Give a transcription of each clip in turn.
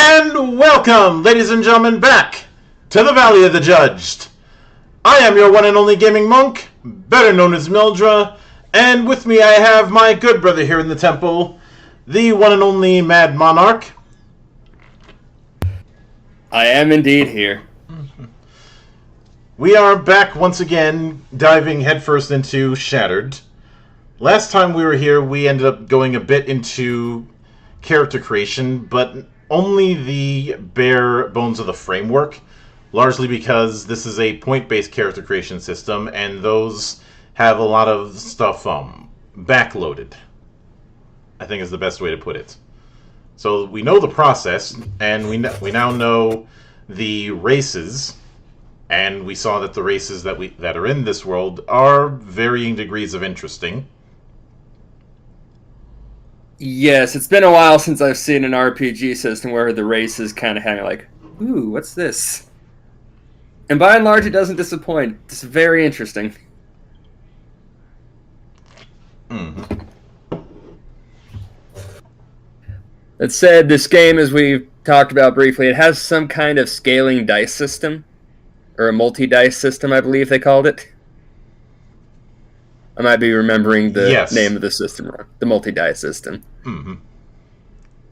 And welcome, ladies and gentlemen, back to the Valley of the Judged. I am your one and only gaming monk, better known as Mildra, and with me I have my good brother here in the temple, the one and only Mad Monarch. I am indeed here. We are back once again, diving headfirst into Shattered. Last time we were here, we ended up going a bit into character creation, but only the bare bones of the framework, largely because this is a point-based character creation system, and those have a lot of stuff backloaded, I think is the best way to put it. So we know the process, and we now know the races, and we saw that the races that are in this world are varying degrees of interesting. Yes, it's been a while since I've seen an RPG system where the races kind of hang like, ooh, what's this? And by and large, it doesn't disappoint. It's very interesting. Mm-hmm. That said, this game, as we've talked about briefly, it has some kind of scaling dice system, or a multi-dice system, I believe they called it. I might be remembering the name of the system wrong. The multi-dice system. Mm-hmm.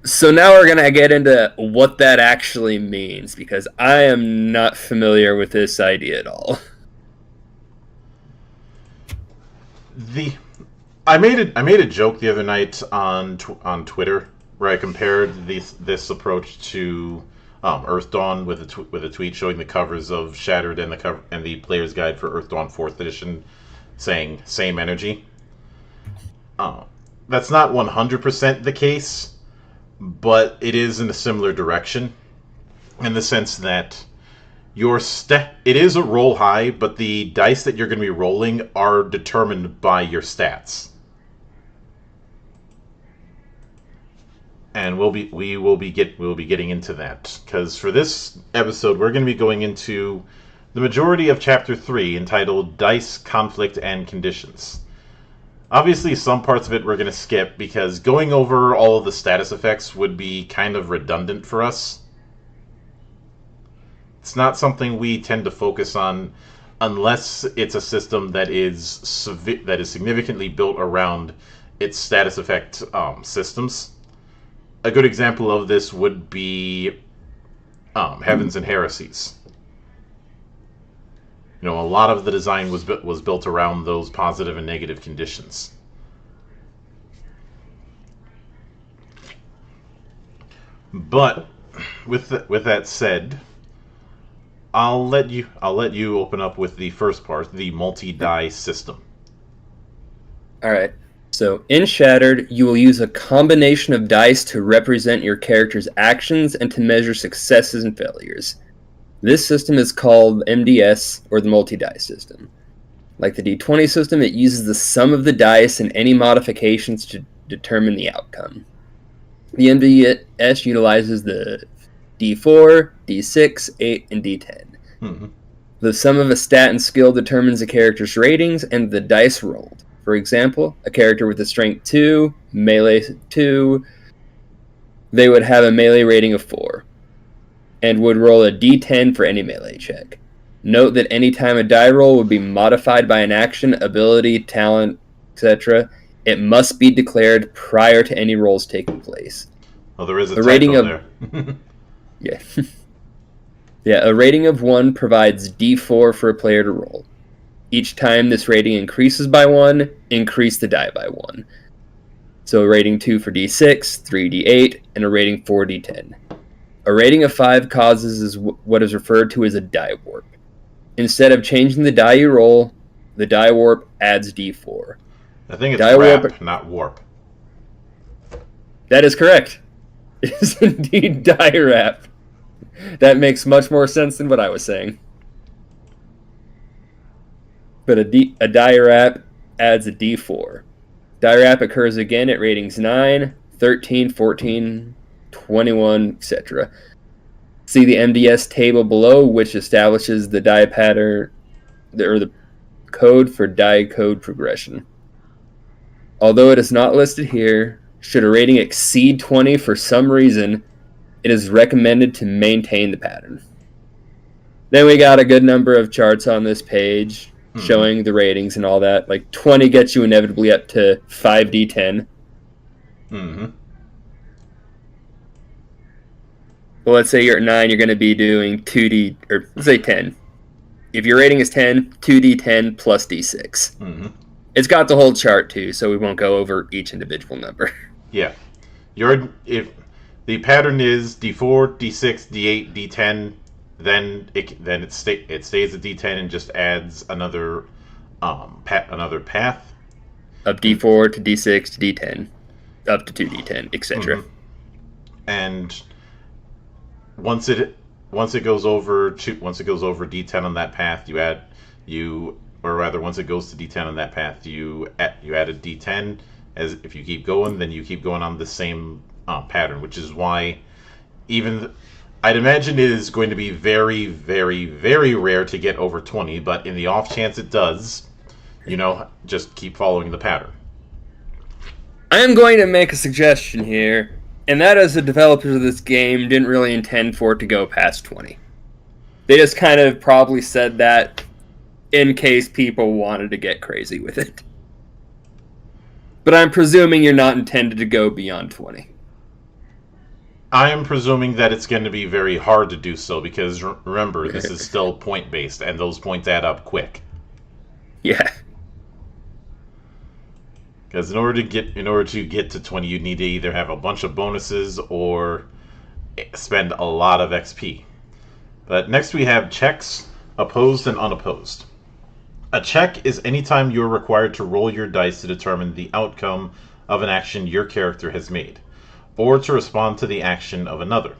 So now we're going to get into what that actually means, because I am not familiar with this idea at all. I made a joke the other night on Twitter where I compared this approach to Earth Dawn with a tweet showing the covers of Shattered and the player's guide for Earth Dawn 4th edition, saying same energy. That's not 100% the case, but it is in a similar direction, in the sense that it is a roll high, but the dice that you're going to be rolling are determined by your stats. And we will be getting into that, because for this episode we're going to be going into the majority of Chapter 3, entitled Dice, Conflict, and Conditions. Obviously, some parts of it we're going to skip, because going over all of the status effects would be kind of redundant for us. It's not something we tend to focus on unless it's a system that is significantly built around its status effect systems. A good example of this would be Heavens and Heresies. You know, a lot of the design was built around those positive and negative conditions. But with that said, I'll let you open up with the first part, the multi-die system. All right. So, in Shattered, you will use a combination of dice to represent your character's actions and to measure successes and failures. This system is called MDS, or the multi-dice system. Like the D20 system, it uses the sum of the dice and any modifications to determine the outcome. The MDS utilizes the D4, D6, 8, and D10. Mm-hmm. The sum of a stat and skill determines a character's ratings and the dice rolled. For example, a character with a strength 2, melee 2, they would have a melee rating of 4, and would roll a d10 for any melee check. Note that any time a die roll would be modified by an action, ability, talent, etc., it must be declared prior to any rolls taking place. Well, there is a rating there. Yeah. Yeah, a rating of 1 provides d4 for a player to roll. Each time this rating increases by 1, increase the die by 1. So a rating 2 for d6, 3 d8, and a rating 4 d10. A rating of 5 causes what is referred to as a die warp. Instead of changing the die you roll, the die warp adds d4. I think it's die warp, not warp. That is correct. It is indeed die wrap. That makes much more sense than what I was saying. But a die wrap adds a d4. Die wrap occurs again at ratings 9, 13, 14, 21, etc. See the MDS table below, which establishes the die pattern, or the code for die code progression. Although it is not listed here, should a rating exceed 20 for some reason, it is recommended to maintain the pattern. Then we got a good number of charts on this page showing the ratings and all that. Like 20 gets you inevitably up to 5d10. Mm-hmm. Well, let's say you're at 9, you're going to be doing 2d, or let's say 10. If your rating is 10, 2d10 plus d6. Mm-hmm. It's got the whole chart too, so we won't go over each individual number. Yeah. If the pattern is d4, d6, d8, d10, then it stays at d10 and just adds another path Up d4 to d6 to d10, up to 2d10, etc. Mm-hmm. And once it goes over d10 on that path, once it goes to d10 on that path, you add a d10. As if you keep going, then you keep going on the same pattern, which is why I'd imagine it is going to be very, very, very rare to get over 20, but in the off chance it does, just keep following the pattern. I am going to make a suggestion here, and that is the developers of this game didn't really intend for it to go past 20. They just kind of probably said that in case people wanted to get crazy with it. But I'm presuming you're not intended to go beyond 20. I am presuming that it's going to be very hard to do so, because remember, this is still point-based, and those points add up quick. Yeah. Because in order to get to 20, you need to either have a bunch of bonuses or spend a lot of XP. But next we have checks, opposed and unopposed. A check is any time you are required to roll your dice to determine the outcome of an action your character has made, or to respond to the action of another.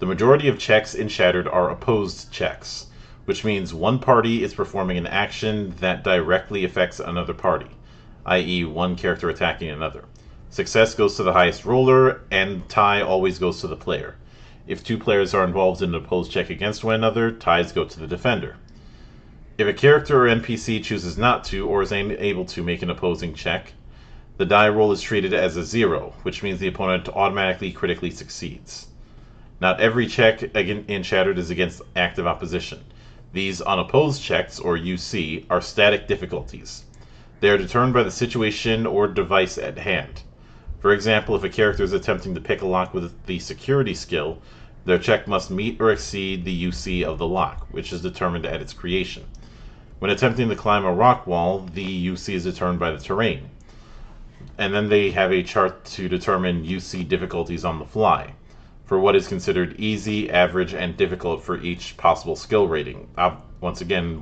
The majority of checks in Shattered are opposed checks, which means one party is performing an action that directly affects another party, i.e. one character attacking another. Success goes to the highest roller, and tie always goes to the player. If two players are involved in an opposed check against one another, ties go to the defender. If a character or NPC chooses not to, or is unable to make an opposing check, the die roll is treated as a 0, which means the opponent automatically critically succeeds. Not every check in Shattered is against active opposition. These unopposed checks, or UC, are static difficulties. They are determined by the situation or device at hand. For example, if a character is attempting to pick a lock with the security skill, their check must meet or exceed the UC of the lock, which is determined at its creation. When attempting to climb a rock wall, the UC is determined by the terrain. And then they have a chart to determine UC difficulties on the fly, for what is considered easy, average, and difficult for each possible skill rating. Once again,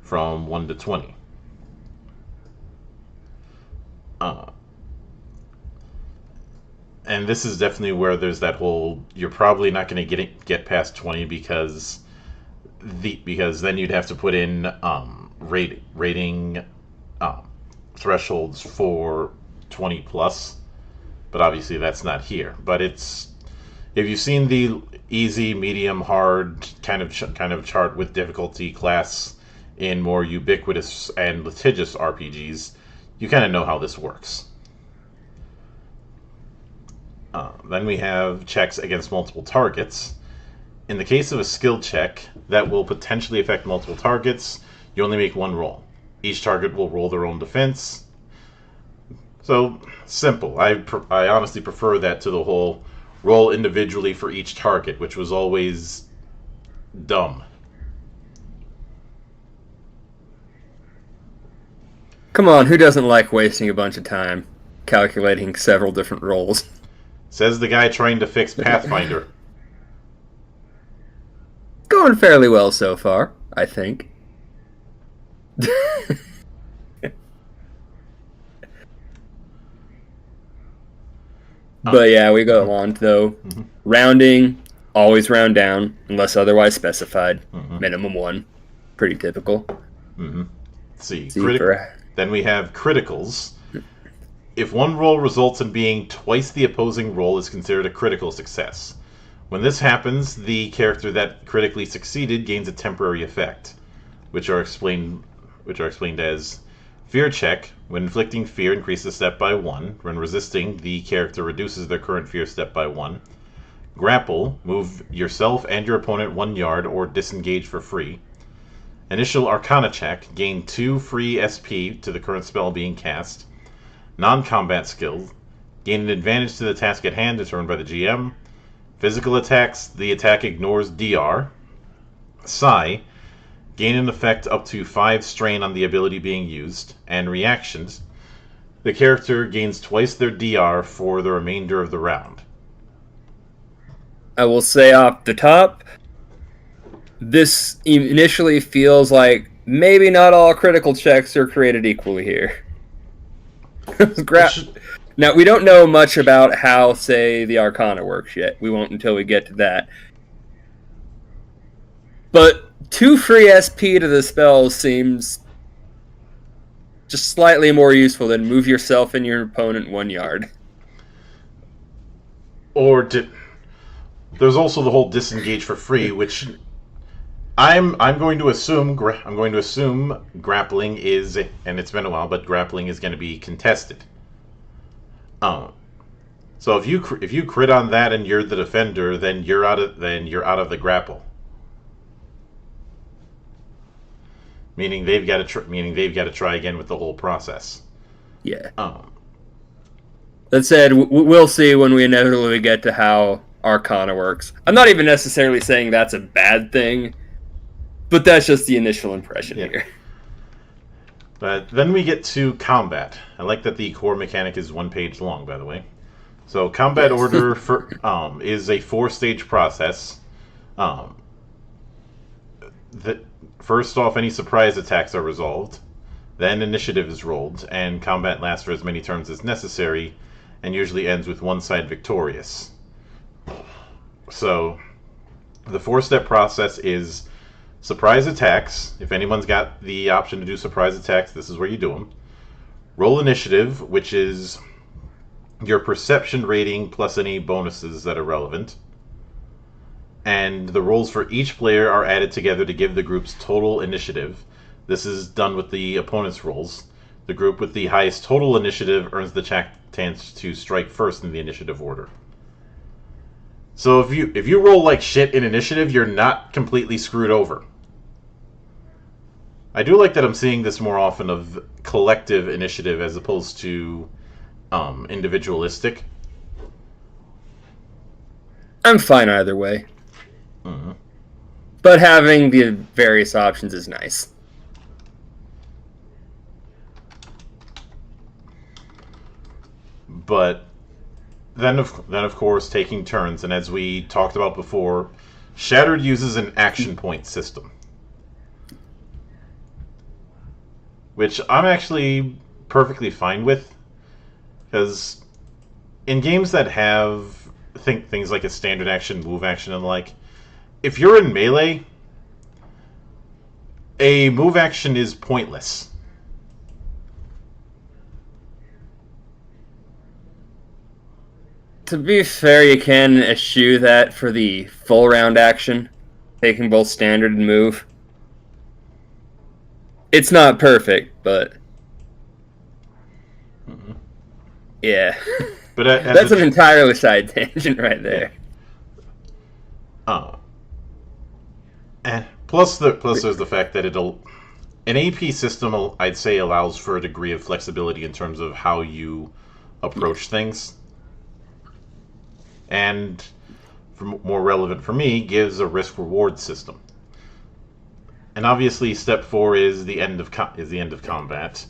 from 1 to 20. And this is definitely where there's that whole, you're probably not going to get past 20 because then you'd have to put in rating thresholds for 20 plus, but obviously that's not here. But if you've seen the easy, medium, hard kind of chart with difficulty class in more ubiquitous and litigious RPGs, you kind of know how this works. Then we have checks against multiple targets. In the case of a skill check that will potentially affect multiple targets, you only make one roll. Each target will roll their own defense. So, simple. I honestly prefer that to the whole roll individually for each target, which was always dumb. Come on, who doesn't like wasting a bunch of time calculating several different rolls? Says the guy trying to fix Pathfinder. Going fairly well so far, I think. But yeah, we go on though. Mm-hmm. Rounding, always round down, unless otherwise specified. Mm-hmm. Minimum 1. Pretty typical. Mm-hmm. Let's see. Then we have criticals. If one roll results in being twice the opposing roll, is considered a critical success. When this happens, the character that critically succeeded gains a temporary effect, which are explained as fear check. When inflicting fear, increases step by 1. When resisting, the character reduces their current fear step by 1. Grapple, move yourself and your opponent 1 yard or disengage for free. Initial Arcana check, gain 2 free SP to the current spell being cast. Non-combat skill, gain an advantage to the task at hand determined by the GM. Physical attacks, the attack ignores DR. Psi, gain an effect up to 5 strain on the ability being used. And reactions, the character gains twice their DR for the remainder of the round. I will say off the top, this initially feels like maybe not all critical checks are created equally here. Now, we don't know much about how, say, the Arcana works yet. We won't until we get to that. But 2 free SP to the spell seems just slightly more useful than move yourself and your opponent 1 yard. Or there's also the whole disengage for free, which I'm going to assume grappling is, and it's been a while, but grappling is going to be contested. So if you crit on that and you're the defender, then you're out of the grapple. Meaning they've got to try again with the whole process. Yeah. That said, we'll see when we inevitably get to how Arcana works. I'm not even necessarily saying that's a bad thing, but that's just the initial impression here. But then we get to combat. I like that the core mechanic is 1 page long, by the way. So combat order is a 4-stage process. First off, any surprise attacks are resolved. Then initiative is rolled, and combat lasts for as many turns as necessary, and usually ends with one side victorious. So the 4-step process is surprise attacks. If anyone's got the option to do surprise attacks, this is where you do them. Roll initiative, which is your perception rating plus any bonuses that are relevant. And the rolls for each player are added together to give the group's total initiative. This is done with the opponent's rolls. The group with the highest total initiative earns the chance to strike first in the initiative order. So if you roll like shit in initiative, you're not completely screwed over. I do like that I'm seeing this more often of collective initiative as opposed to individualistic. I'm fine either way. Mm-hmm. But having the various options is nice. But then of course taking turns, and as we talked about before, Shattered uses an action point system, which I'm actually perfectly fine with, because in games that have things like a standard action, move action, and like, if you're in melee, a move action is pointless. To be fair, you can eschew that for the full round action, taking both standard and move. It's not perfect, but yeah. But that's an entirely side tangent right there. And plus there's the fact that an AP system, I'd say, allows for a degree of flexibility in terms of how you approach things. And more relevant for me, gives a risk-reward system. And obviously, step 4 is the end of combat.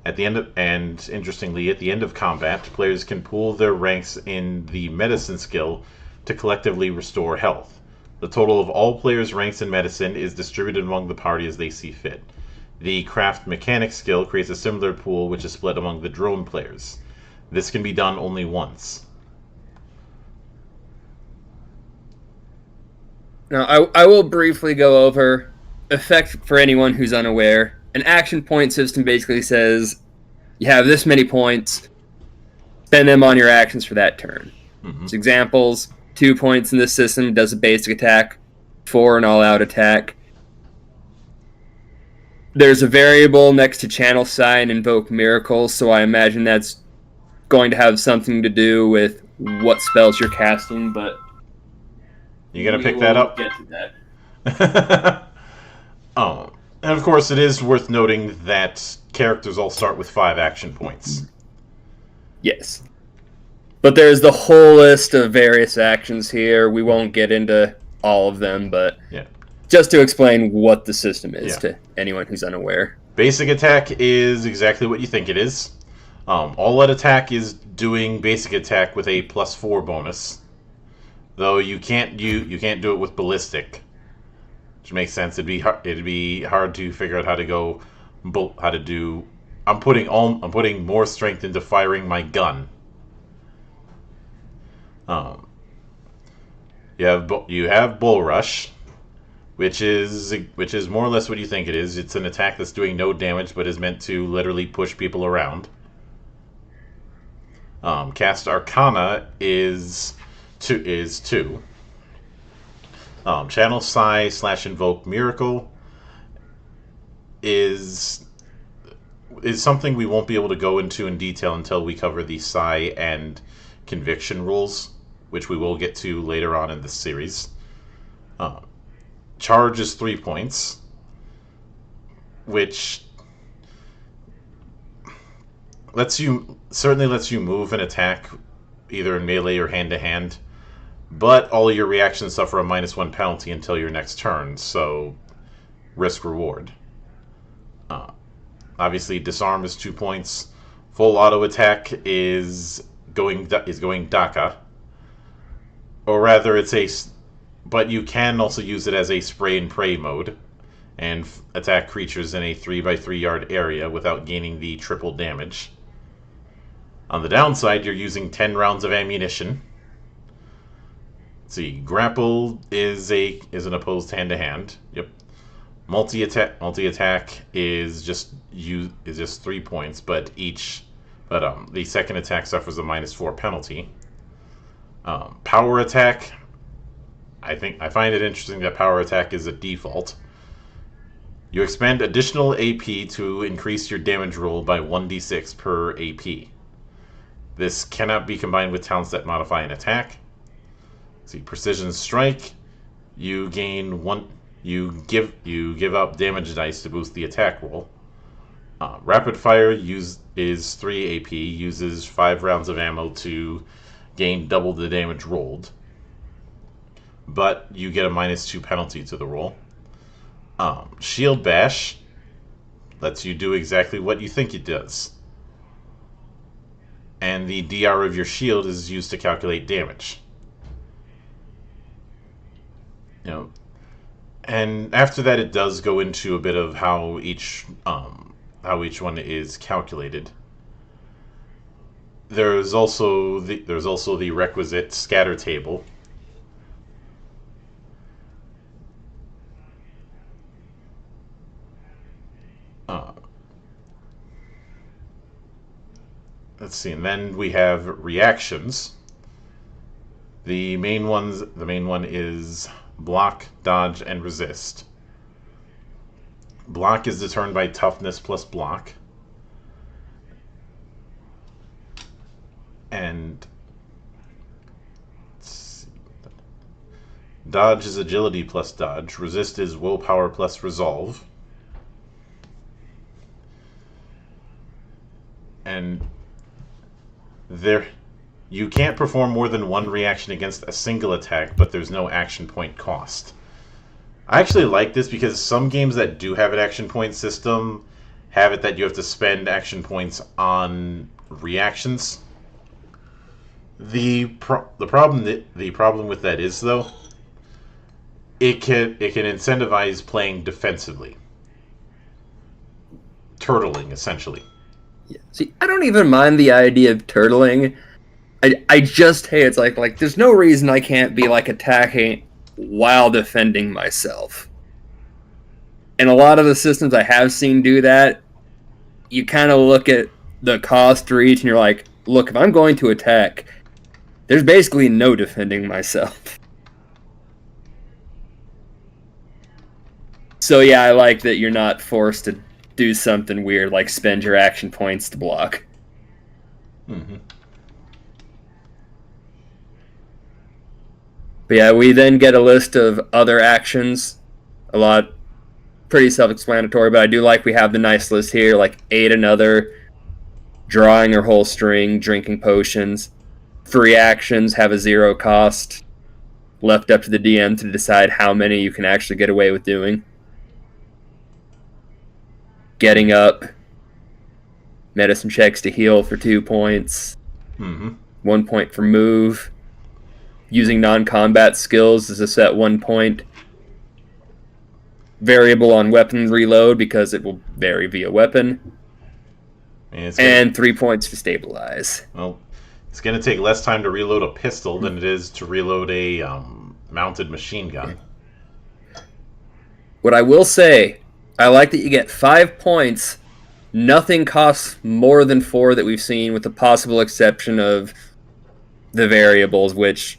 Interestingly, at the end of combat, players can pool their ranks in the medicine skill to collectively restore health. The total of all players' ranks in medicine is distributed among the party as they see fit. The craft mechanic skill creates a similar pool, which is split among the drone players. This can be done only once. Now, I will briefly go over effect for anyone who's unaware. An action point system basically says you have this many points, spend them on your actions for that turn. Mm-hmm. So examples, 2 points in this system does a basic attack, 4 an all-out attack. There's a variable next to channel sign, invoke miracles, so I imagine that's going to have something to do with what spells you're casting, but You gonna We pick that will up? get to that. Oh, and of course, it is worth noting that characters all start with 5 action points. Yes. But there's the whole list of various actions here. We won't get into all of them, but Yeah. just to explain what the system is Yeah. to anyone who's unaware. Basic attack is exactly what you think it is. All-out attack is doing basic attack with a +4 bonus, though you can't do it with ballistic, which makes sense. It'd be hard to figure out how to go how to do. I'm putting more strength into firing my gun. You have Bull Rush, which is more or less what you think it is. It's an attack that's doing no damage, but is meant to literally push people around. Cast Arcana is 2. Channel Psi / Invoke Miracle is something we won't be able to go into in detail until we cover the Psi and Conviction rules, which we will get to later on in this series. Charge is 3 points, which certainly lets you move an attack either in melee or hand to hand, but all your reactions suffer a -1 penalty until your next turn. So risk reward. Obviously, disarm is 2 points. Full auto attack is going Daka, or rather, but you can also use it as a spray and pray mode, and attack creatures in a 3x3 yard area without gaining the triple damage. On the downside, you're using 10 rounds of ammunition. Let's see, grapple is an opposed hand to hand. Yep. Multi attack is just 3 points, but the second attack suffers a -4 penalty. Power attack. I find it interesting that power attack is a default. You expend additional AP to increase your damage roll by 1d6 per AP. This cannot be combined with talents that modify an attack. See, precision strike. You gain one. You give up damage dice to boost the attack roll. Rapid fire is 3 AP. Uses 5 rounds of ammo to gain double the damage rolled, but you get a -2 penalty to the roll. Shield bash lets you do exactly what you think it does, and the DR of your shield is used to calculate damage. And after that, it does go into a bit of how each one is calculated. There's also the requisite scatter table. Let's see, and then we have reactions. The main one is block, dodge, and resist. Block is determined by toughness plus block. And dodge is agility plus dodge. Resist is willpower plus resolve. And you can't perform more than one reaction against a single attack, but there's no action point cost. I actually like this because some games that do have an action point system have it that you have to spend action points on reactions. The problem with that is, though, it can incentivize playing defensively, turtling essentially. Yeah. See, I don't even mind the idea of turtling. I just hate it's like there's no reason I can't be like attacking while defending myself. And a lot of the systems I have seen do that, you kind of look at the cost for each and you're like, look, if I'm going to attack, there's basically no defending myself. So yeah, I like that you're not forced to do something weird like spend your action points to block. Mm-hmm. But yeah, we then get a list of other actions. A lot pretty self-explanatory, but I do like we have the nice list here, like aid another, drawing or whole string, drinking potions. Free actions have a 0 cost, left up to the DM to decide how many you can actually get away with doing. Getting up, medicine checks to heal for 2 points, 1 point for move. Using non-combat skills is a set 1 point. Variable on weapon reload because it will vary via weapon. And 3 points to stabilize. Well, it's going to take less time to reload a pistol than it is to reload a mounted machine gun. What I will say, I like that you get 5 points. Nothing costs more than 4 that we've seen, with the possible exception of the variables, which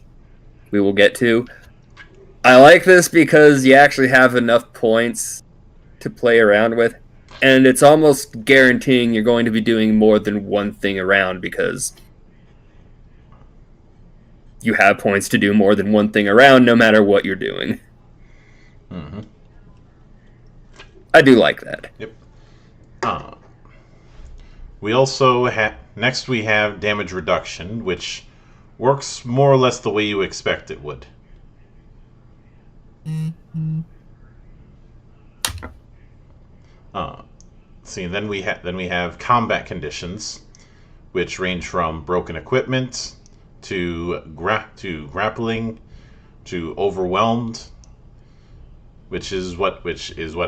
we will get to. I like this because you actually have enough points to play around with, and it's almost guaranteeing you're going to be doing more than one thing around because you have points to do more than one thing around no matter what you're doing. I do like that. Yep. We also have... Next we have damage reduction, which works more or less the way you expect it would. See, then we have combat conditions, which range from broken equipment to grappling to overwhelmed, which is what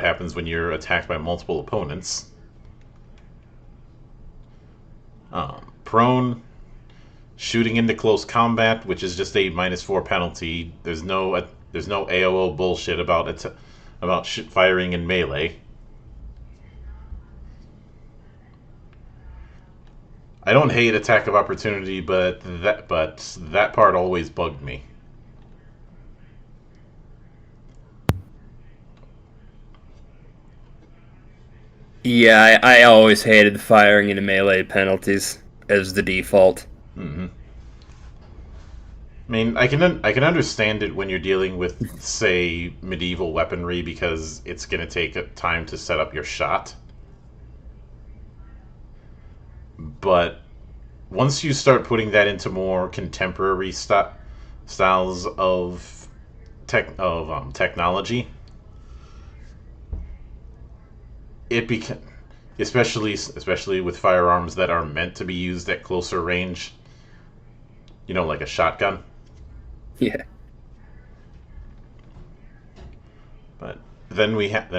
happens when you're attacked by multiple opponents. Prone, shooting into close combat, which is just a -4 penalty. There's no AOO bullshit about firing in melee. I don't hate attack of opportunity, but that part always bugged me. Yeah, I always hated firing into melee penalties as the default. I mean, I can understand it when you're dealing with, say, medieval weaponry, because it's going to take time to set up your shot. But once you start putting that into more contemporary styles of technology, it especially with firearms that are meant to be used at closer range, like a shotgun. Yeah. But then we have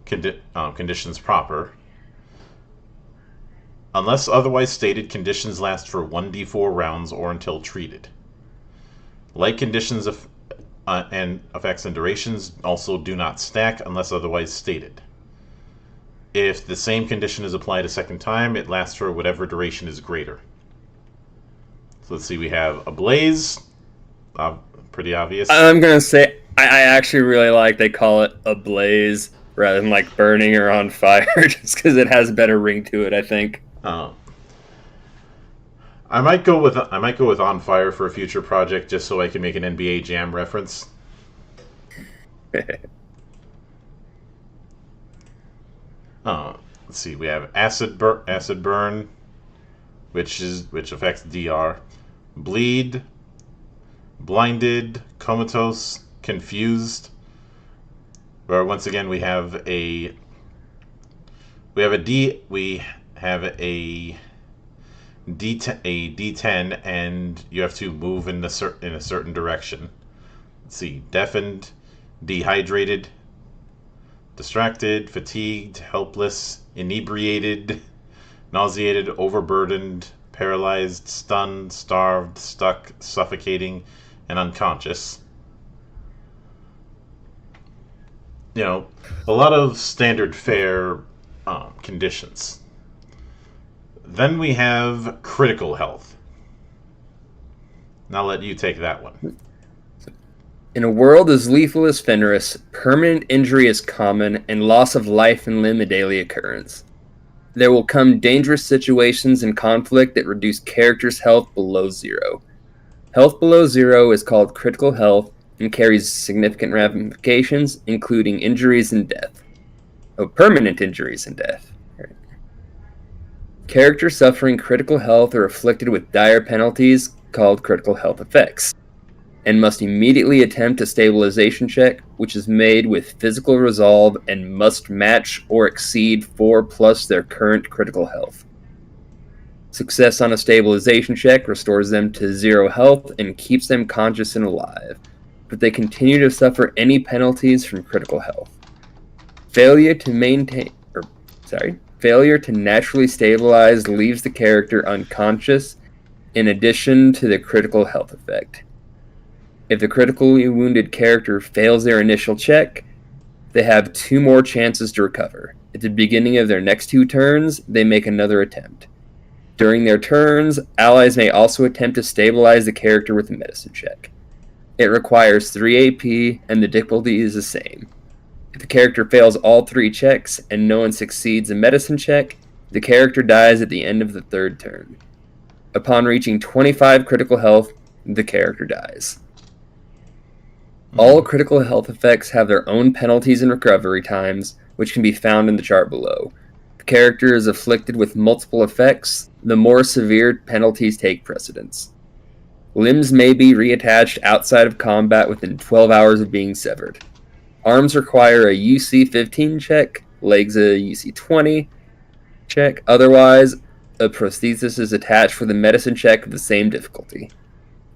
conditions proper. Unless otherwise stated, conditions last for 1d4 rounds or until treated. Like conditions and effects and durations also do not stack unless otherwise stated. If the same condition is applied a second time, it lasts for whatever duration is greater. So let's see, we have Ablaze. Pretty obvious. I'm going to say, I actually really like they call it Ablaze rather than like burning or on fire, just because it has a better ring to it, I think. I might go with On Fire for a future project, just so I can make an NBA Jam reference. Let's see. We have Acid Burn, which affects DR. Bleed, Blinded, Comatose, Confused. Where once again we have a D10, and you have to move in a certain direction. Let's see: deafened, dehydrated, distracted, fatigued, helpless, inebriated, nauseated, overburdened, paralyzed, stunned, starved, stuck, suffocating, and unconscious. A lot of standard fare conditions. Then we have critical health. Now I'll let you take that one. In a world as lethal as Fenris, permanent injury is common and loss of life and limb a daily occurrence. There will come dangerous situations and conflict that reduce characters' health below 0. Health below 0 is called critical health and carries significant ramifications, including injuries and death. Oh, permanent injuries and death. Right. Characters suffering critical health are afflicted with dire penalties called critical health effects, and must immediately attempt a stabilization check, which is made with physical resolve and must match or exceed 4 plus their current critical health. Success on a stabilization check restores them to 0 health and keeps them conscious and alive, but they continue to suffer any penalties from critical health. Failure to naturally stabilize leaves the character unconscious, in addition to the critical health effect. If the critically wounded character fails their initial check, they have 2 more chances to recover. At the beginning of their next 2 turns, they make another attempt. During their turns, allies may also attempt to stabilize the character with a medicine check. It requires 3 AP, and the difficulty is the same. If the character fails all 3 checks and no one succeeds a medicine check, the character dies at the end of the 3rd turn. Upon reaching 25 critical health, the character dies. All critical health effects have their own penalties and recovery times, which can be found in the chart below. If the character is afflicted with multiple effects, the more severe penalties take precedence. Limbs may be reattached outside of combat within 12 hours of being severed. Arms require a UC 15 check, legs a UC 20 check. Otherwise, a prosthesis is attached with a medicine check of the same difficulty.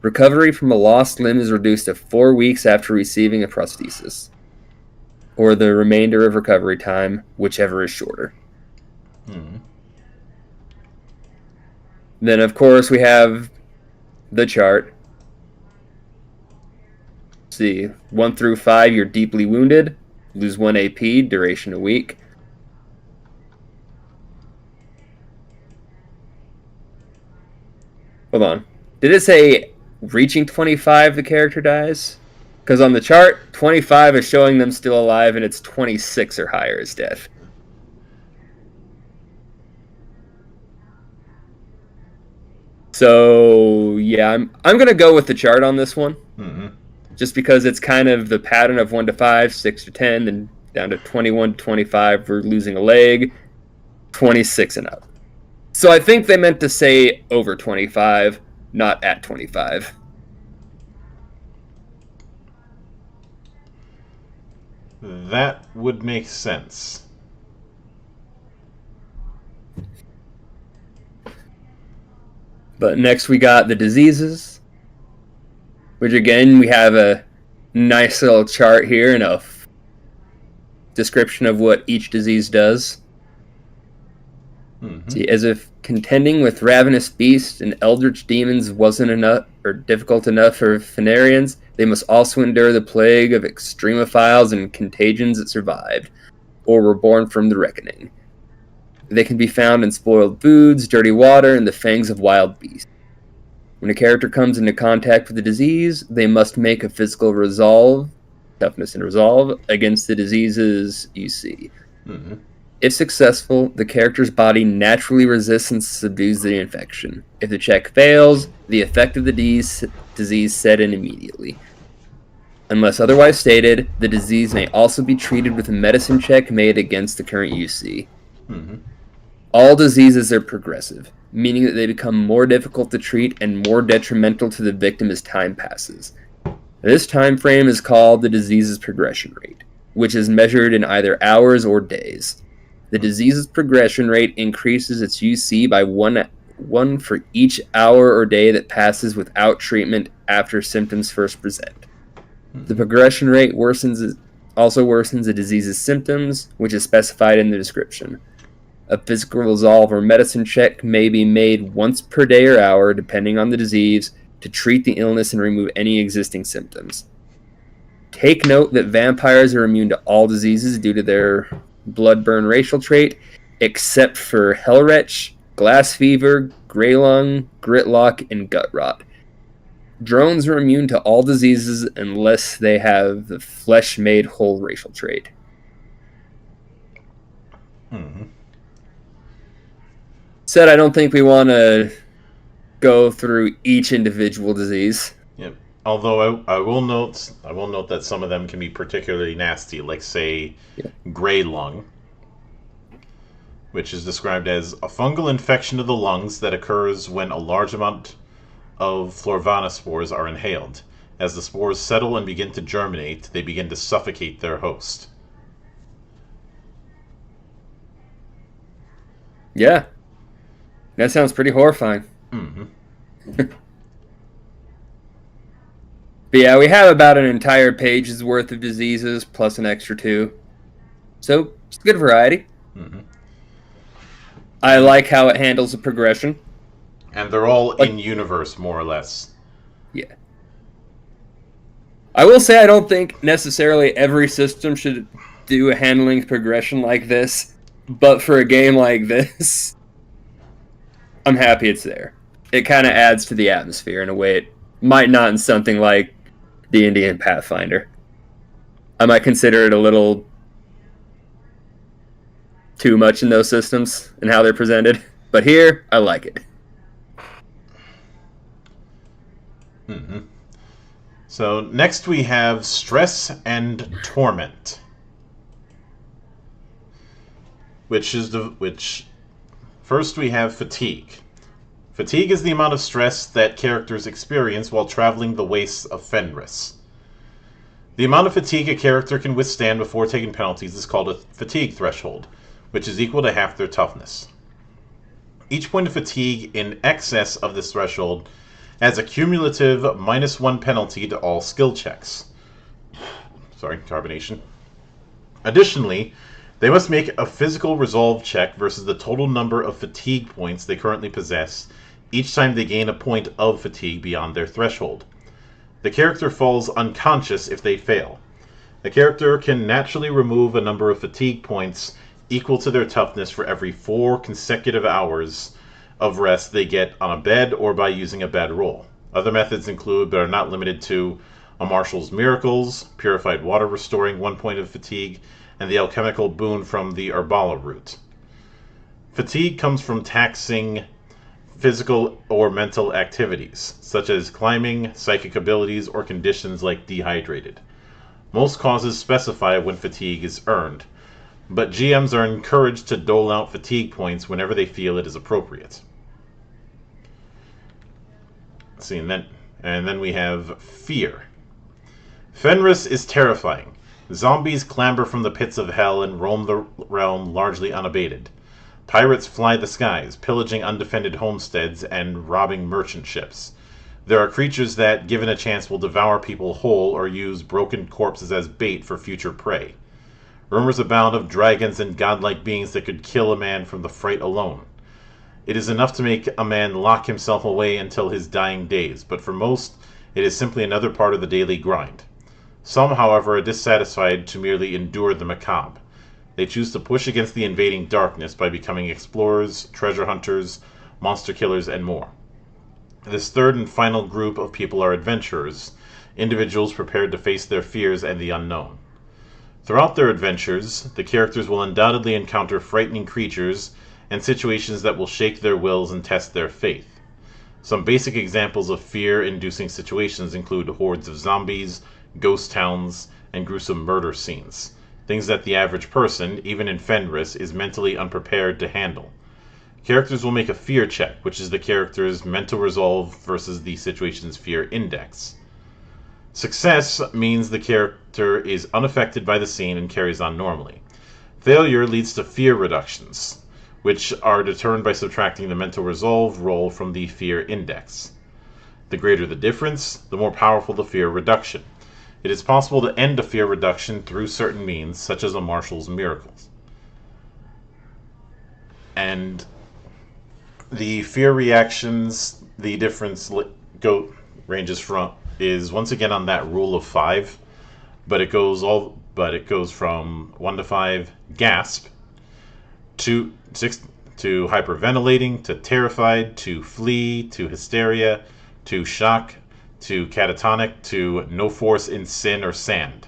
Recovery from a lost limb is reduced to 4 weeks after receiving a prosthesis, or the remainder of recovery time, whichever is shorter. Then, of course, we have the chart. Let's see, 1 through 5, you're deeply wounded, lose 1 AP, duration a week. Hold on. Did it say reaching 25 the character dies? Because on the chart, 25 is showing them still alive, and it's 26 or higher is death. So yeah, I'm gonna go with the chart on this one, just because it's kind of the pattern of 1 to 5, 6 to 10, then down to 21 to 25 for losing a leg, 26 and up. So I think they meant to say over 25, not at 25. That would make sense. But next we got the diseases, which again, we have a nice little chart here and a description of what each disease does. See, as if contending with ravenous beasts and eldritch demons wasn't enough or difficult enough for Phanarians, they must also endure the plague of extremophiles and contagions that survived, or were born from the reckoning. They can be found in spoiled foods, dirty water, and the fangs of wild beasts. When a character comes into contact with the disease, they must make a physical resolve, toughness and resolve, against the diseases you see. If successful, the character's body naturally resists and subdues the infection. If the check fails, the effect of the disease set in immediately. Unless otherwise stated, the disease may also be treated with a medicine check made against the current UC. All diseases are progressive, meaning that they become more difficult to treat and more detrimental to the victim as time passes. This time frame is called the disease's progression rate, which is measured in either hours or days. The disease's progression rate increases its UC by one for each hour or day that passes without treatment after symptoms first present. The progression rate also worsens the disease's symptoms, which is specified in the description. A physical resolve or medicine check may be made once per day or hour, depending on the disease, to treat the illness and remove any existing symptoms. Take note that vampires are immune to all diseases due to their blood-burn racial trait, except for Hellretch, glass fever, grey lung, gritlock, and gut rot. Drones are immune to all diseases unless they have the flesh-made whole racial trait. Said I don't think we want to go through each individual disease. Yep. Although I will note that some of them can be particularly nasty, like say Yeah. gray lung, which is described as a fungal infection of the lungs that occurs when a large amount of Florvana spores are inhaled. As the spores settle and begin to germinate, they begin to suffocate their host. Yeah, that sounds pretty horrifying. Mm-hmm. But yeah, we have about an entire page's worth of diseases plus an extra 2. So it's a good variety. Mm-hmm. I like how it handles the progression. And they're all Like- in universe, more or less. Yeah. I will say I don't think necessarily every system should do a handling progression like this, but for a game like this, I'm happy it's there. It kind of adds to the atmosphere in a way it might not in something like the Indian Pathfinder. I might consider it a little too much in those systems and how they're presented, but here, I like it. Mm-hmm. So next we have stress and torment, which first we have fatigue. Fatigue is the amount of stress that characters experience while traveling the wastes of Fenris. The amount of fatigue a character can withstand before taking penalties is called a fatigue threshold, which is equal to half their toughness. Each point of fatigue in excess of this threshold adds a cumulative -1 penalty to all skill checks. Sorry, carbonation. Additionally, they must make a physical resolve check versus the total number of fatigue points they currently possess each time they gain a point of fatigue beyond their threshold. The character falls unconscious if they fail. The character can naturally remove a number of fatigue points equal to their toughness for every 4 consecutive hours of rest they get on a bed or by using a bed roll. Other methods include, but are not limited to, a Marshal's Miracles, purified water restoring 1 point of fatigue, and the alchemical boon from the Herbala root. Fatigue comes from taxing physical or mental activities, such as climbing, psychic abilities, or conditions like dehydrated. Most causes specify when fatigue is earned, but GMs are encouraged to dole out fatigue points whenever they feel it is appropriate. Let's see, and then we have fear. Fenris is terrifying. Zombies clamber from the pits of hell and roam the realm largely unabated. Pirates fly the skies, pillaging undefended homesteads and robbing merchant ships. There are creatures that, given a chance, will devour people whole or use broken corpses as bait for future prey. Rumors abound of dragons and godlike beings that could kill a man from the fright alone. It is enough to make a man lock himself away until his dying days, but for most, it is simply another part of the daily grind. Some, however, are dissatisfied to merely endure the macabre. They choose to push against the invading darkness by becoming explorers, treasure hunters, monster killers, and more. This third and final group of people are adventurers, individuals prepared to face their fears and the unknown. Throughout their adventures, the characters will undoubtedly encounter frightening creatures and situations that will shake their wills and test their faith. Some basic examples of fear-inducing situations include hordes of zombies, ghost towns, and gruesome murder scenes. Things that the average person, even in Fenris, is mentally unprepared to handle. Characters will make a fear check, which is the character's mental resolve versus the situation's fear index. Success means the character is unaffected by the scene and carries on normally. Failure leads to fear reductions, which are determined by subtracting the mental resolve roll from the fear index. The greater the difference, the more powerful the fear reduction. It is possible to end a fear reduction through certain means, such as a Marshal's Miracles. And the fear reactions, the difference ranges from is once again on that rule of 5, but it goes from 1 to 5 gasp to 6 to hyperventilating to terrified to flee to hysteria to shock to catatonic to no force in sin or sand.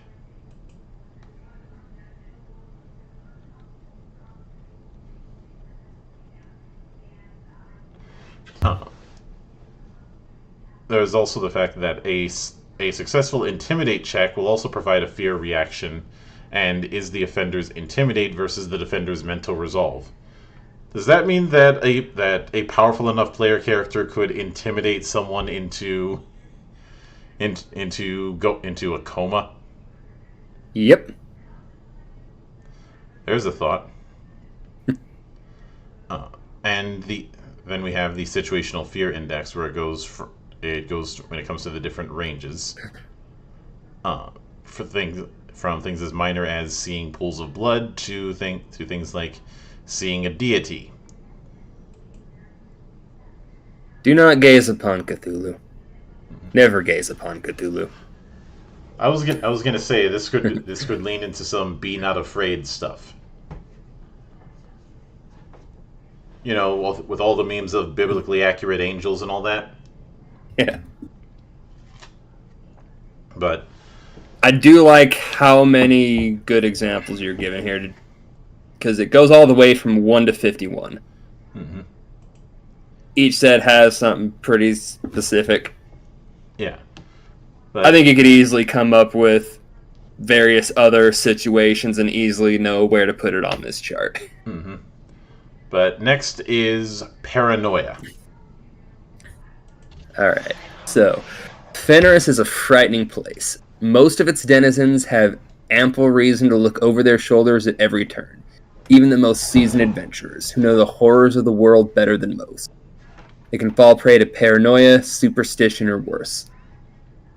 there's also the fact that a successful intimidate check will also provide a fear reaction, and is the offender's intimidate versus the defender's mental resolve. Does that mean that a powerful enough player character could intimidate someone into a coma? Yep. There's a thought. And then we have the situational fear index, where it goes when it comes to the different ranges. For things as minor as seeing pools of blood to things like seeing a deity. Do not gaze upon Cthulhu. Never gaze upon Cthulhu. I was gonna say this could lean into some be not afraid stuff. You know, with all the memes of biblically accurate angels and all that. Yeah. But I do like how many good examples you're giving here, because it goes all the way from 1 to 51. Mm-hmm. Each set has something pretty specific. Yeah. But I think you could easily come up with various other situations and easily know where to put it on this chart. Mm-hmm. But next is paranoia. Alright, so Fenris is a frightening place. Most of its denizens have ample reason to look over their shoulders at every turn, even the most seasoned adventurers, who know the horrors of the world better than most. They can fall prey to paranoia, superstition, or worse.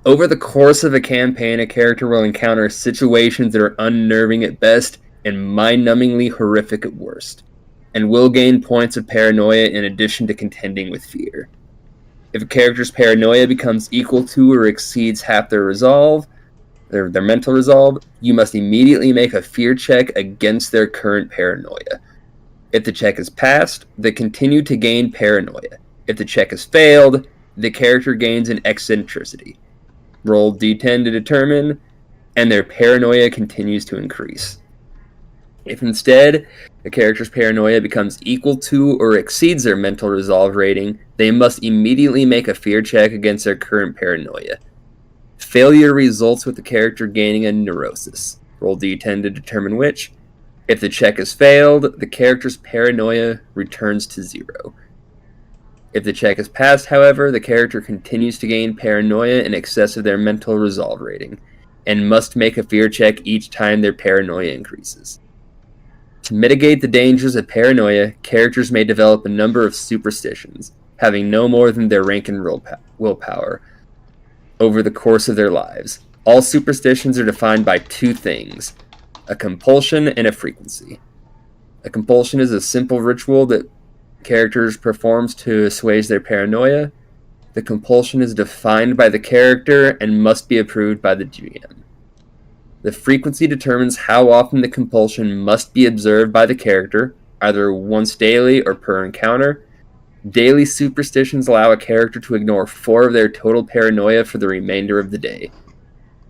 Over the course of a campaign, a character will encounter situations that are unnerving at best and mind-numbingly horrific at worst, and will gain points of paranoia in addition to contending with fear. If a character's paranoia becomes equal to or exceeds half their resolve, their mental resolve, you must immediately make a fear check against their current paranoia. If the check is passed, they continue to gain paranoia. If the check is failed, the character gains an eccentricity. Roll d10 to determine, and their paranoia continues to increase. If instead, a character's paranoia becomes equal to or exceeds their mental resolve rating, they must immediately make a fear check against their current paranoia. Failure results with the character gaining a neurosis. Roll d10 to determine which. If the check is failed, the character's paranoia returns to 0. If the check is passed, however, the character continues to gain paranoia in excess of their mental resolve rating, and must make a fear check each time their paranoia increases. To mitigate the dangers of paranoia, characters may develop a number of superstitions, having no more than their rank in willpower, over the course of their lives. All superstitions are defined by 2 things: a compulsion and a frequency. A compulsion is a simple ritual that characters performs to assuage their paranoia. The compulsion is defined by the character and must be approved by the GM. The frequency determines how often the compulsion must be observed by the character, either once daily or per encounter. Daily superstitions allow a character to ignore 4 of their total paranoia for the remainder of the day.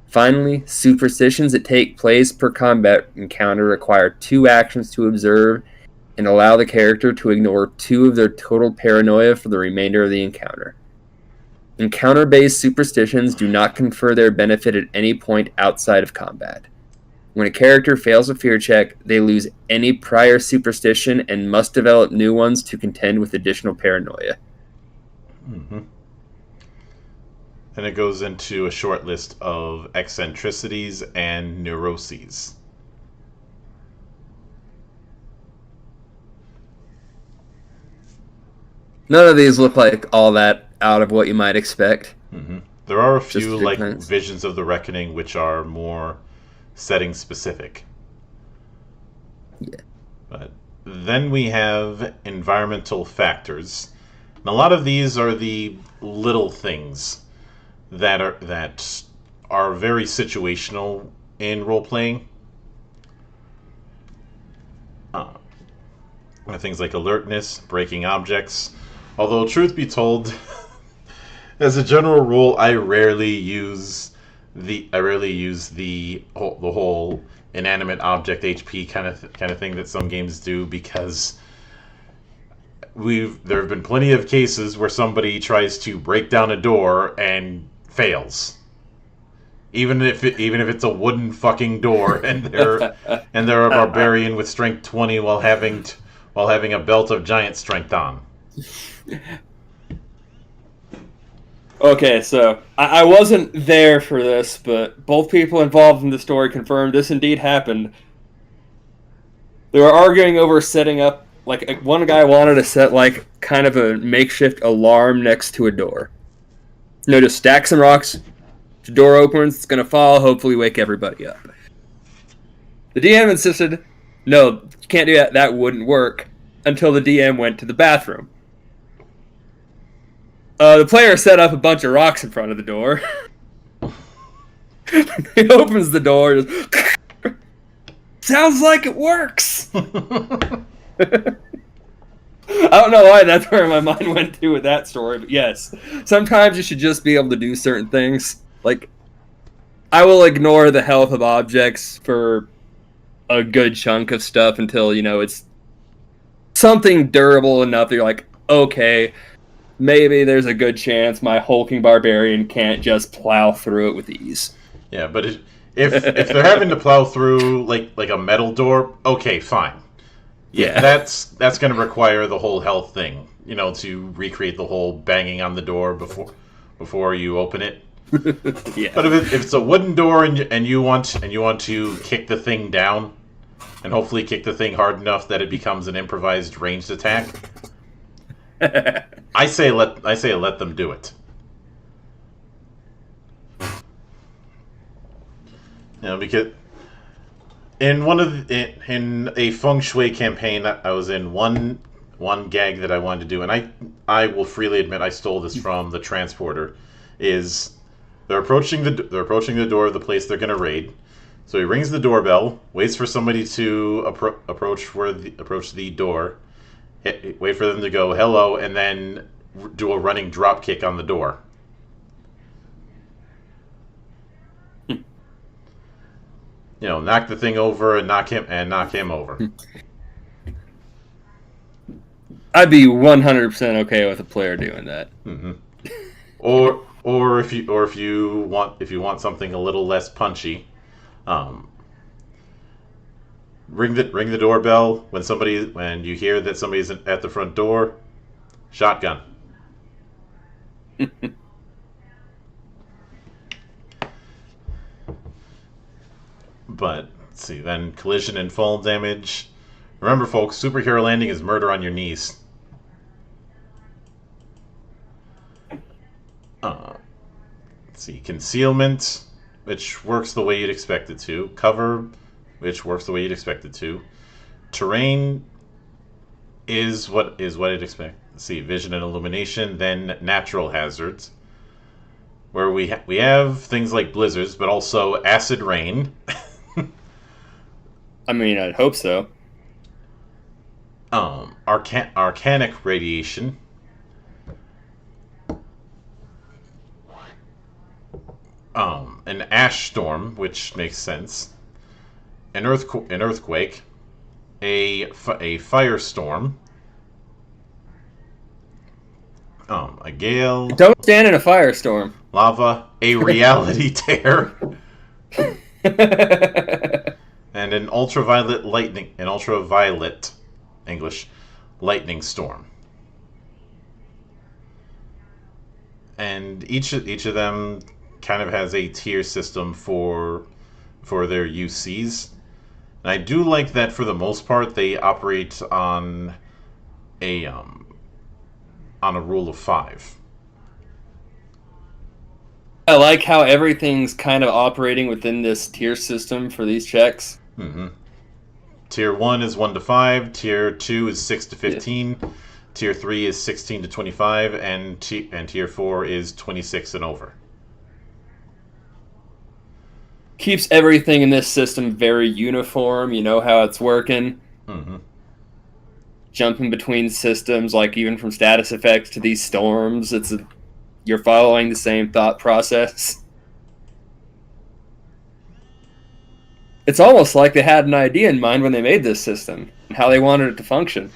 Finally, superstitions that take place per combat encounter require 2 actions to observe and allow the character to ignore 2 of their total paranoia for the remainder of the encounter. Encounter-based superstitions do not confer their benefit at any point outside of combat. When a character fails a fear check, they lose any prior superstition and must develop new ones to contend with additional paranoia. Mm-hmm. And it goes into a short list of eccentricities and neuroses. None of these look like all that out of what you might expect. Mm-hmm. There are a few like plans. Visions of the Reckoning, which are more setting specific. Yeah. But then we have environmental factors. And a lot of these are the little things that are very situational in role playing. Things like alertness, breaking objects. Although, truth be told, as a general rule, I rarely use the whole inanimate object HP kind of thing that some games do, because there have been plenty of cases where somebody tries to break down a door and fails. Even if it's a wooden fucking door and they're a barbarian with strength 20 while having a belt of giant strength on. Okay, so I wasn't there for this, but both people involved in the story confirmed this indeed happened. They were arguing over setting up, like, one guy wanted to set, like, kind of a makeshift alarm next to a door. Just stack some rocks. If the door opens, it's going to fall, hopefully wake everybody up. The DM insisted, no, you can't do that, that wouldn't work, until the DM went to the bathroom. The player set up a bunch of rocks in front of the door. He opens the door. Just, sounds like it works. I don't know why that's where my mind went to with that story, but yes. Sometimes you should just be able to do certain things. Like, I will ignore the health of objects for a good chunk of stuff until, it's something durable enough that you're like, okay, maybe there's a good chance my hulking barbarian can't just plow through it with ease. Yeah, but if they're having to plow through like a metal door, okay, fine. Yeah, that's going to require the whole health thing, to recreate the whole banging on the door before you open it. Yeah. But if it's a wooden door and you want to kick the thing down, and hopefully kick the thing hard enough that it becomes an improvised ranged attack. I say let them do it. Because in a feng shui campaign I was in, one gag that I wanted to do, and I will freely admit I stole this from the transporter, is they're approaching the door of the place they're going to raid. So he rings the doorbell, waits for somebody to approach the door. Wait for them to go hello, and then do a running drop kick on the door. Knock the thing over and knock him over. I'd be 100% okay with a player doing that. Mm-hmm. Or if you want something a little less punchy, ring the doorbell when you hear that somebody's at the front door. Shotgun. But let's see, then collision and fall damage. Remember, folks, superhero landing is murder on your knees. Let's see, concealment, which works the way you'd expect it to. Cover, which works the way you'd expect it to. Terrain is what you'd expect. Let's see, vision and illumination, then natural hazards, where we have things like blizzards, but also acid rain. I mean, I'd hope so. Arcanic radiation. An ash storm, which makes sense. An earthquake. A firestorm. A gale. Don't stand in a firestorm. Lava. A reality tear. And an ultraviolet English lightning storm. And each of them kind of has a tier system for their UCs. And I do like that for the most part they operate on a rule of 5. I like how everything's kind of operating within this tier system for these checks. Mm-hmm. Tier 1 is 1 to 5, Tier 2 is 6 to 15, yeah. Tier 3 is 16 to 25, and Tier 4 is 26 and over. Keeps everything in this system very uniform, you know how it's working. Mm-hmm. Jumping between systems, like even from status effects to these storms, you're following the same thought process. It's almost like they had an idea in mind when they made this system and how they wanted it to function.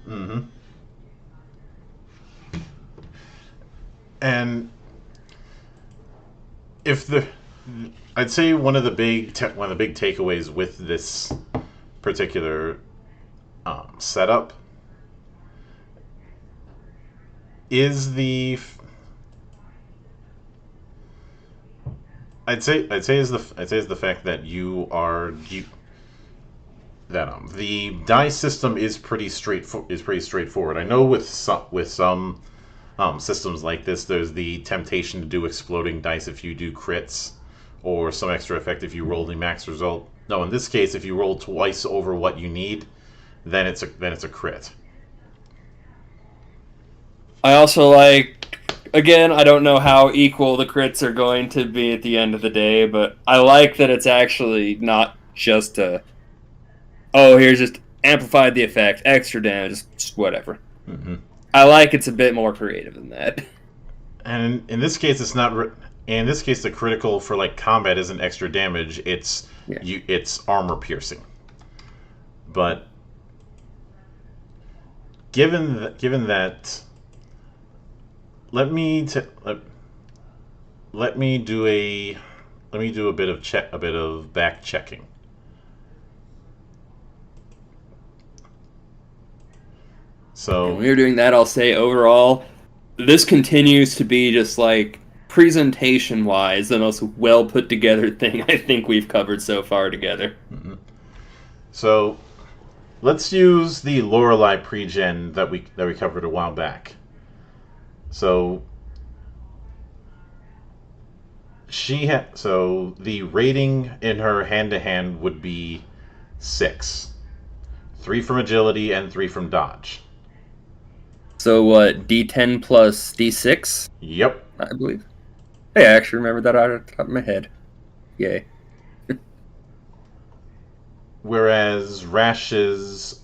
Mm-hmm. And if the, I'd say one of the one of the big takeaways with this particular setup is the I'd say is the fact that the die system is pretty straightforward. I know with some systems like this, there's the temptation to do exploding dice if you do crits, or some extra effect if you roll the max result. No, in this case, if you roll twice over what you need, then it's a crit. I also like, again, I don't know how equal the crits are going to be at the end of the day, but I like that it's actually not just here's just amplified the effect, extra damage, just whatever. Mm-hmm. I like it's a bit more creative than that. And in this case, it's not. In this case, the critical for like combat isn't extra damage. It's it's armor piercing. But given that, let me do a bit of back checking. So when we were doing that, I'll say overall, this continues to be just like presentation wise the most well put together thing I think we've covered so far together. Mm-hmm. So let's use the Lorelei pre-gen that we covered a while back. So the rating in her hand-to-hand would be 6. 3 from agility and 3 from dodge. So what, D10 plus D6? Yep. I believe. Hey, I actually remember that out of the top of my head. Yay. Whereas Rash's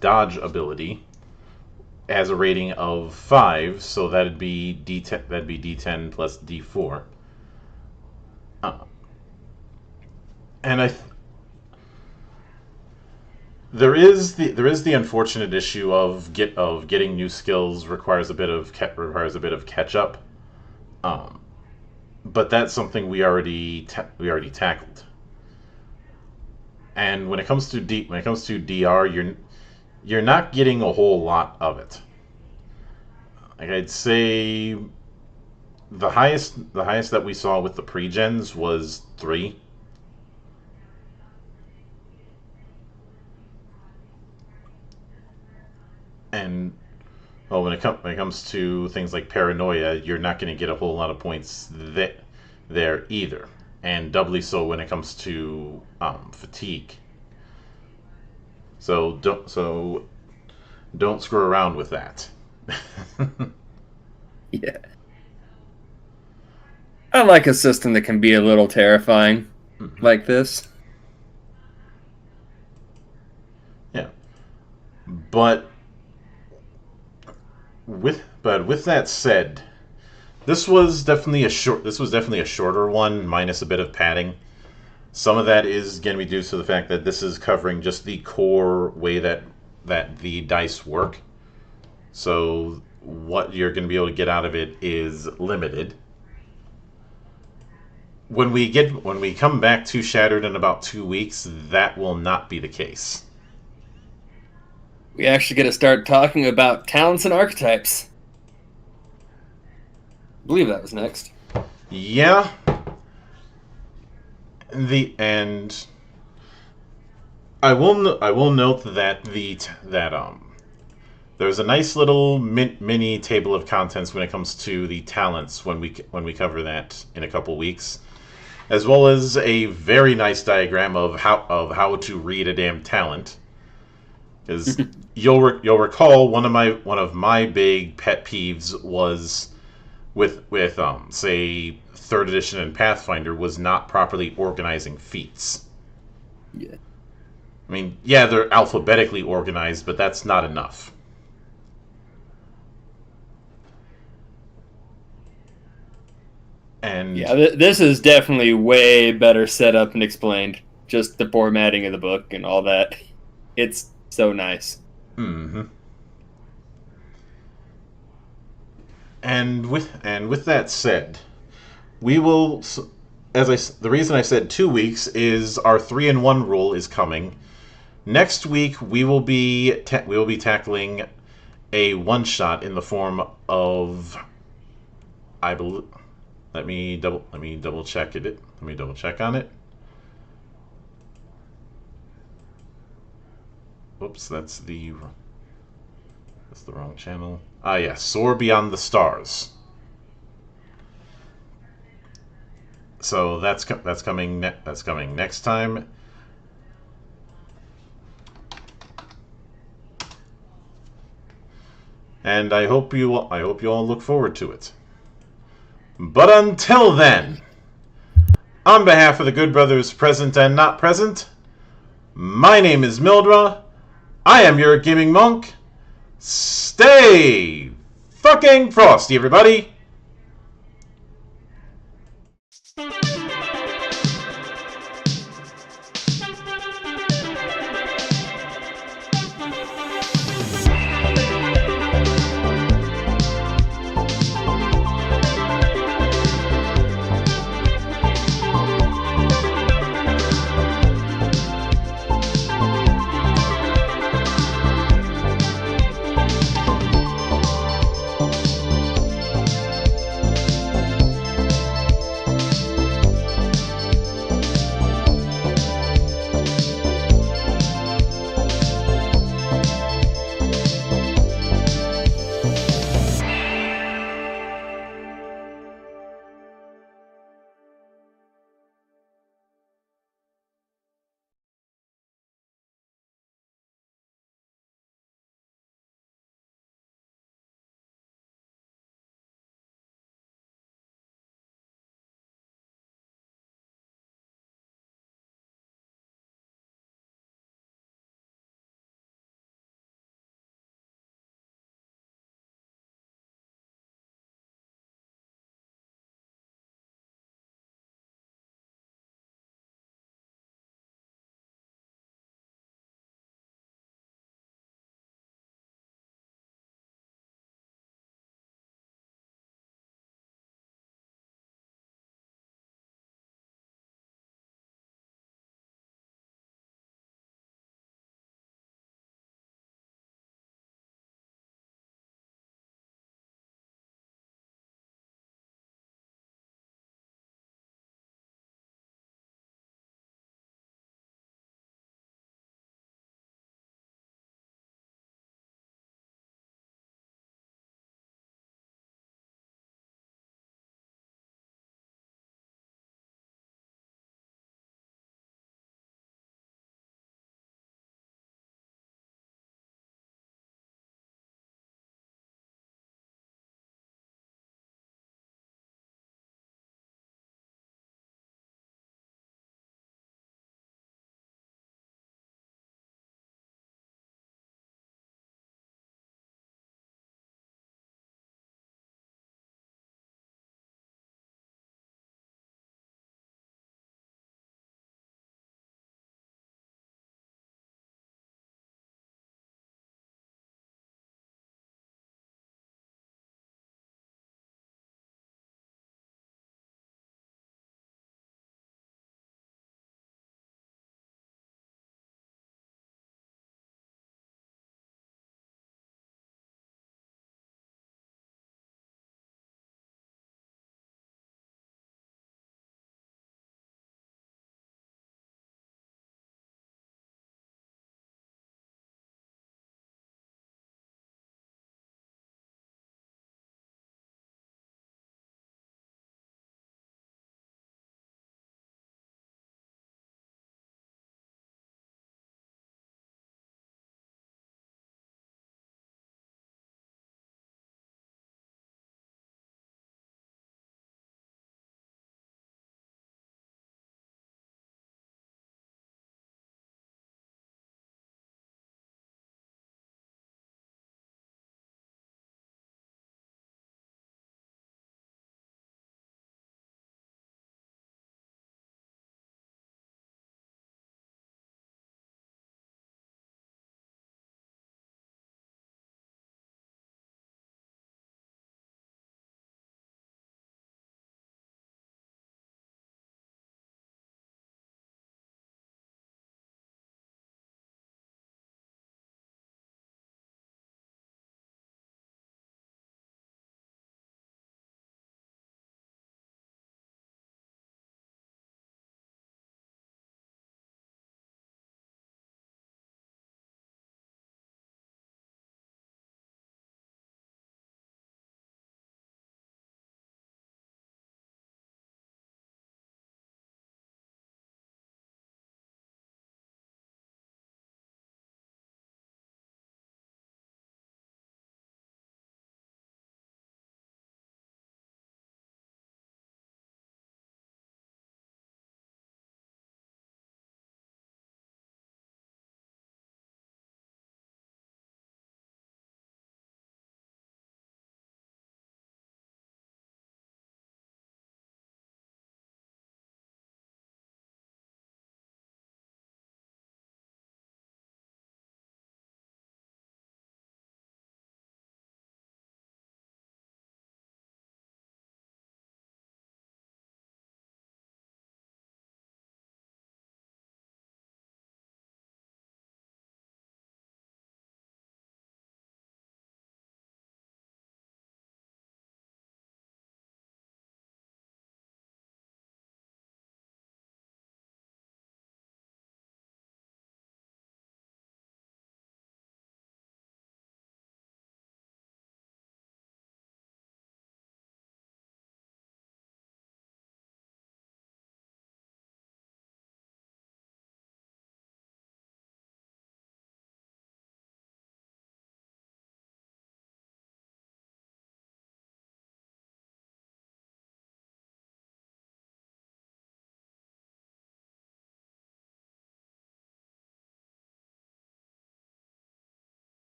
dodge ability has a rating of 5, so that'd be D10 plus D4. And there is the unfortunate issue of getting new skills requires a bit of catch up. But that's something we already tackled. And when it comes to DR, you're not getting a whole lot of it. Like I'd say, the highest that we saw with the pre-gens was 3. And when it comes to things like paranoia, you're not going to get a whole lot of points there either, and doubly so when it comes to fatigue. So don't screw around with that. Yeah. I like a system that can be a little terrifying, like this. Yeah, but with that said, this was definitely a shorter one, minus a bit of padding. Some of that is going to be due to the fact that this is covering just the core way that the dice work. So what you're going to be able to get out of it is limited. When we come back to Shattered in about 2 weeks, that will not be the case. We actually get to start talking about talents and archetypes. I believe that was next. Yeah. And I will note that there's a nice little mini table of contents when it comes to the talents when we cover that in a couple weeks, as well as a very nice diagram of how to read a damn talent. Because you'll recall one of my big pet peeves was with say 3rd edition and Pathfinder was not properly organizing feats. Yeah. I mean, yeah, they're alphabetically organized, but that's not enough. And Yeah, this is definitely way better set up and explained. Just the formatting of the book and all that. It's so nice. mm-hmm. And with that said, we will, the reason I said 2 weeks is our 3-in-1 rule is coming. Next week we will be tackling a one shot in the form of, I believe. Let me double check it. Let me double check on it. Oops, that's the wrong channel. Ah, yes, Soar Beyond the Stars. So that's coming next time. And I hope you all look forward to it. But until then, on behalf of the good brothers present and not present, my name is Mildra. I am your gaming monk. Stay fucking frosty, everybody.